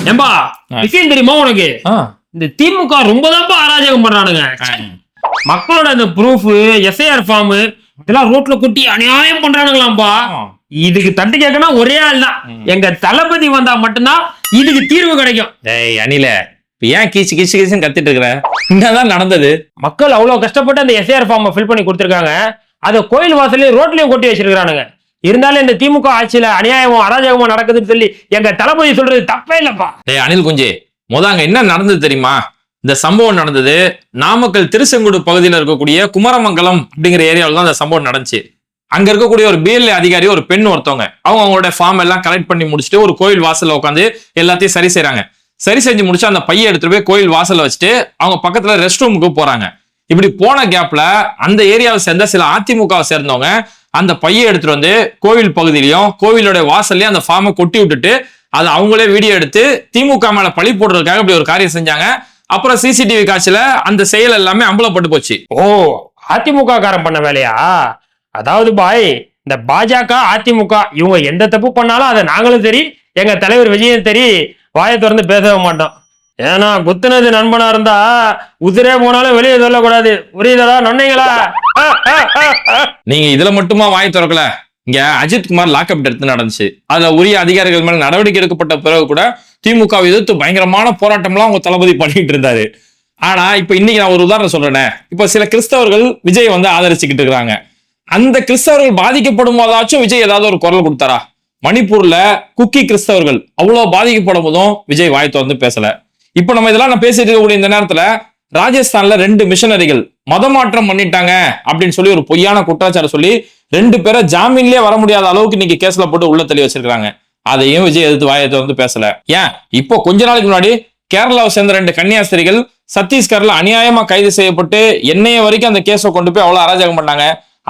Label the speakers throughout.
Speaker 1: ஏம்பா விஷயம் தெரியுமா உனக்கு? இந்த திமுக ரொம்பதான் அராஜகம் பண்றானுங்க. மக்களோட இந்த ப்ரூஃப், எஸ்ஐஆர் ஃபார்ம் இதெல்லாம் ரோட்ல கொட்டி அநியாயம் பண்றானுங்களாம்பா. இதுக்கு தட்டு கேட்கணும் ஒரே ஆள் தான், எங்க தளபதி வந்தா மட்டும்தான் இதுக்கு தீர்வு கிடைக்கும்.
Speaker 2: அணில ஏன் கீச்சு கீச்சு கீச்சுன்னு கத்திட்டு இருக்கிற? என்னதான் நடந்தது?
Speaker 1: மக்கள் அவ்வளவு கஷ்டப்பட்டு அந்த எஸ்ஐஆர் ஃபார்ம் ஃபில் பண்ணி கொடுத்திருக்காங்க. அதை கோயில் வாசலே ரோட்லயும் கொட்டி வச்சிருக்கானுங்க. இருந்தாலும் இந்த திமுக ஆட்சியில அநியாயமும் அராஜகமும் நடக்குதுன்னு சொல்லி எங்க தளபதி சொல்றது தப்பே இல்லப்பா.
Speaker 2: அனில் குஞ்சே, அங்க என்ன நடந்தது தெரியுமா? இந்த சம்பவம் நடந்தது நாமக்கல் திருச்செங்குடு பகுதியில் இருக்கக்கூடிய குமரமங்கலம் அப்படிங்கிற ஏரியாவில் தான் இந்த சம்பவம் நடந்துச்சு. அங்க இருக்கக்கூடிய ஒரு பிஎல்ஏ அதிகாரி, ஒரு பெண் ஒருத்தவங்க, அவங்களோட ஃபார்ம் எல்லாம் கலெக்ட் பண்ணி முடிச்சுட்டு ஒரு கோயில் வாசல்ல உட்காந்து எல்லாத்தையும் சரி செய்யறாங்க. சரி செஞ்சு முடிச்சு அந்த பையை எடுத்துட்டு போய் கோயில் வாசல்ல வச்சுட்டு அவங்க பக்கத்துல ரெஸ்ட் ரூமுக்கு போறாங்க. இப்படி போன கேப்ல அந்த ஏரியாவை சேர்ந்த சில அதிமுகவை சேர்ந்தவங்க அந்த பையை எடுத்துட்டு வந்து கோவில் பகுதியிலையும் கோவிலோட வாசல்லையும் அந்த ஃபார்மை கொட்டி விட்டுட்டு அதை அவங்களே வீடியோ எடுத்து திமுக மேல பழி போடுறதுக்காக இப்படி ஒரு காரியம் செஞ்சாங்க. அப்புறம் சிசிடிவி காட்சியில அந்த செயல் எல்லாமே அம்பலப்பட்டு போச்சு.
Speaker 1: ஓ, அதிமுக காரன் பண்ண வேலையா? அதாவது பாய், இந்த பாஜக அதிமுக இவங்க எந்த தப்பு பண்ணாலும் அதை நாங்களும் சரி எங்க தலைவர் விஜயும் சரி வாயை திறந்து பேசவே மாட்டோம். ஏன்னா குத்துனது நண்பனா இருந்தா உதிரே போனாலும் வெளியே சொல்லக்கூடாது. புரியுதா நொன்னைங்களா?
Speaker 2: நீங்க இதுல மட்டுமா வாய் திறக்கல? இங்க அஜித் குமார் லாக்அப் எடுத்து நடந்துச்சு. அதுல உரிய அதிகாரிகள் மேல நடவடிக்கை எடுக்கப்பட்ட பிறகு கூட திமுக எதிர்த்து பயங்கரமான போராட்டம்லாம் அவங்க தளபதி பண்ணிட்டு இருந்தாரு. ஆனா இப்ப இன்னைக்கு நான் ஒரு உதாரணம் சொல்றேனே, இப்ப சில கிறிஸ்தவர்கள் விஜய் வந்து ஆதரிச்சுக்கிட்டு இருக்கிறாங்க. அந்த கிறிஸ்தவர்கள் பாதிக்கப்படும் போதாச்சும் விஜய் ஏதாவது ஒரு குரல் கொடுத்தாரா? மணிப்பூர்ல குக்கி கிறிஸ்தவர்கள் அவ்வளவு பாதிக்கப்படும் போதும் விஜய் வாய் திறந்து பேசல. இப்ப நம்ம இதெல்லாம் நான் பேசிட்டு இருக்கக்கூடிய இந்த நேரத்துல ராஜஸ்தான்ல 2 மிஷனரிகள் மதமாற்றம் பண்ணிட்டாங்க அப்படின்னு சொல்லி ஒரு பொய்யான குற்றச்சாட்டு சொல்லி 2 பேரை ஜாமீன்லயே வர முடியாத அளவுக்கு இன்னைக்கு கேஸ்ல போட்டு உள்ள தள்ளி வச்சிருக்காங்க. அதையும் விஜய் எதிர்த்து வாயை திறந்து பேசல. ஏன் இப்போ கொஞ்ச நாளைக்கு முன்னாடி கேரளாவை சேர்ந்த 2 கன்னியாஸ்திரிகள் சத்தீஸ்கர்ல அநியாயமா கைது செய்யப்பட்டு என்னைய வரைக்கும் அந்த கேஸை கொண்டு போய் அவ்வளவு அராஜகம் பண்ணாங்க.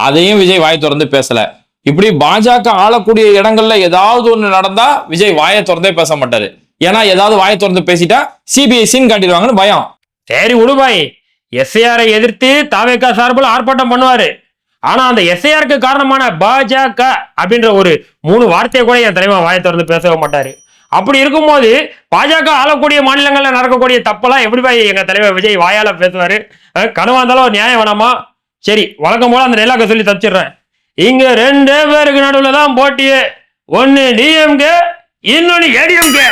Speaker 2: அதையும் விஜய் வாயை திறந்து பேசல. இப்படி பாஜக ஆளக்கூடிய இடங்கள்ல ஏதாவது ஒண்ணு நடந்தா விஜய் வாயை திறந்தே பேச மாட்டாரு. ஏன்னா ஏதாவது வாயை திறந்து பேசிட்டா சிபிஐ சீன் காட்டிடுவாங்கன்னு பயம்.
Speaker 1: சரி உடுபாய், எஸ்ஐஆரை எதிர்த்து தாவேகா சார்பில் ஆர்ப்பாட்டம் பண்ணுவாரு. ஆனா அந்த எஸ்ஐஆருக்கு காரணமான பாஜக அப்படின்ற ஒரு 3 வார்த்தையை கூட என் தலைவன் வாயை திறந்து பேசவே மாட்டாரு. அப்படி இருக்கும்போது பாஜக ஆளக்கூடிய மாநிலங்கள்ல நடக்கக்கூடிய தப்பெல்லாம் எப்படி பாய் எங்க தலைவர் விஜய் வாயால பேசுவாரு? கனவா இருந்தாலும் ஒரு நியாயம் வேணாமா? சரி, வழக்கம் போல அந்த நெல்லாக்க சொல்லி தப்பிச்சிடுறேன். இங்க 2 பேருக்கு நடுவுல தான் போட்டியே. ஒன்னு டிஎம்கே, இன்னொன்னு ஏடிஎம்கே.